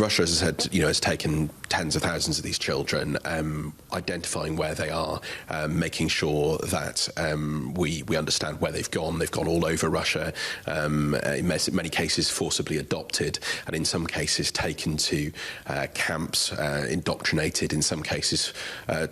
Russia, as I said, has taken tens of thousands of these children, identifying where they are, making sure that we understand where they've gone. They've gone all over Russia, in many cases forcibly adopted, and in some cases taken to camps, indoctrinated, in some cases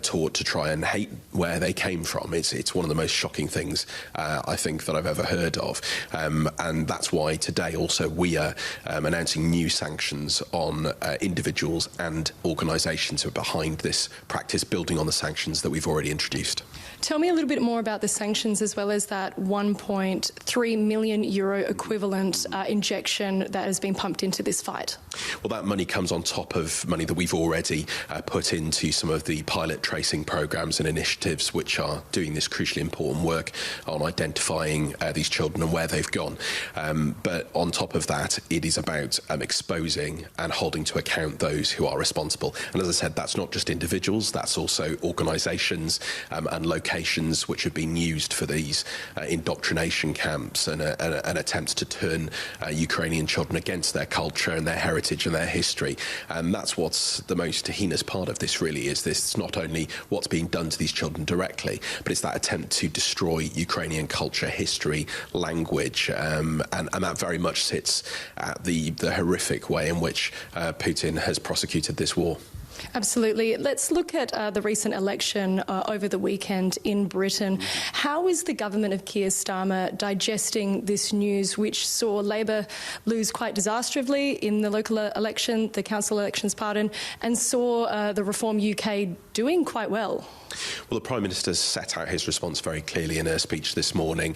taught to try and hate where they came from. It's one of the most shocking things I think that I've ever heard of, and that's why today also we are announcing new sanctions on individuals and organisations who are behind this practice, building on the sanctions that we've already introduced. Tell me a little bit more about the sanctions, as well as that €1.3 million equivalent injection that has been pumped into this fight. Well, that money comes on top of money that we've already put into some of the pilot tracing programmes and initiatives which are doing this crucially important work on identifying these children and where they've gone. But on top of that, it is about exposing and holding to account those who are responsible. And as I said, that's not just individuals, that's also organisations and locations which have been used for these indoctrination camps and attempts to turn Ukrainian children against their culture and their heritage and their history. And that's what's the most heinous part of this, really, is this. It's not only what's being done to these children directly, but it's that attempt to destroy Ukrainian culture, history, language, and that very much sits at the horrific way in which Putin has prosecuted this war. Absolutely. Let's look at the recent election over the weekend in Britain. How is the government of Keir Starmer digesting this news, which saw Labor lose quite disastrously in the local election, the council elections, and saw the Reform UK doing quite well? Well, the Prime Minister set out his response very clearly in her speech this morning.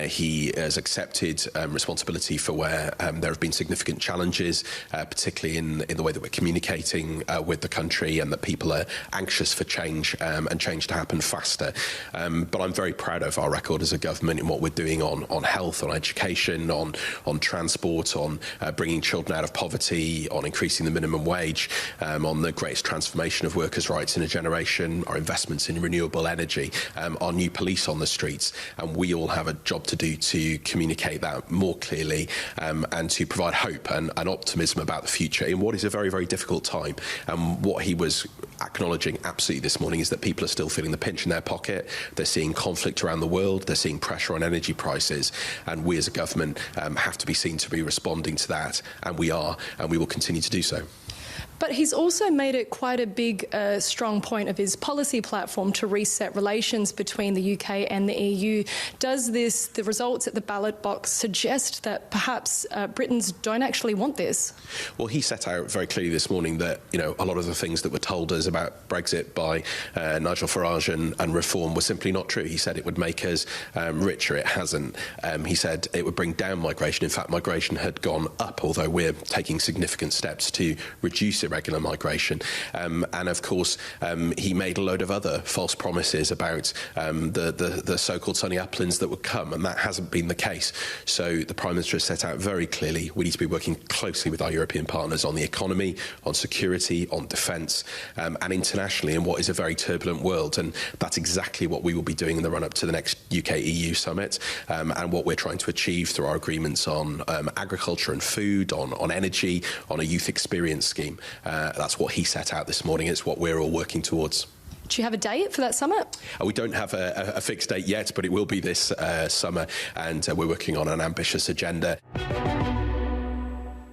He has accepted responsibility for where there have been significant challenges, particularly in the way that we're communicating with the country, and that people are anxious for change and change to happen faster. But I'm very proud of our record as a government in what we're doing on health, on education, on transport, on bringing children out of poverty, on increasing the minimum wage, on the greatest transformation of workers' rights in a generation, our investments in renewable energy, our new police on the streets. And we all have a job to do to communicate that more clearly and to provide hope and optimism about the future in what is a very, very difficult time. And what he was acknowledging absolutely this morning is that people are still feeling the pinch in their pocket. They're seeing conflict around the world. They're seeing pressure on energy prices. And we as a government have to be seen to be responding to that. And we are, and we will continue to do so. But he's also made it quite a big, strong point of his policy platform to reset relations between the UK and the EU. Does the results at the ballot box suggest that perhaps Britons don't actually want this? Well, he set out very clearly this morning that, a lot of the things that were told us about Brexit by Nigel Farage and Reform were simply not true. He said it would make us richer. It hasn't. He said it would bring down migration. In fact, migration had gone up, although we're taking significant steps to reduce irregular migration. And of course, he made a load of other false promises about the so-called sunny uplands that would come, and that hasn't been the case. So the Prime Minister has set out very clearly we need to be working closely with our European partners on the economy, on security, on defence, and internationally in what is a very turbulent world. And that's exactly what we will be doing in the run-up to the next UK-EU summit, and what we're trying to achieve through our agreements on agriculture and food, on energy, on a youth experience scheme. That's what he set out this morning. It's what we're all working towards. Do you have a date for that summit? We don't have a fixed date yet, but it will be this summer, and we're working on an ambitious agenda.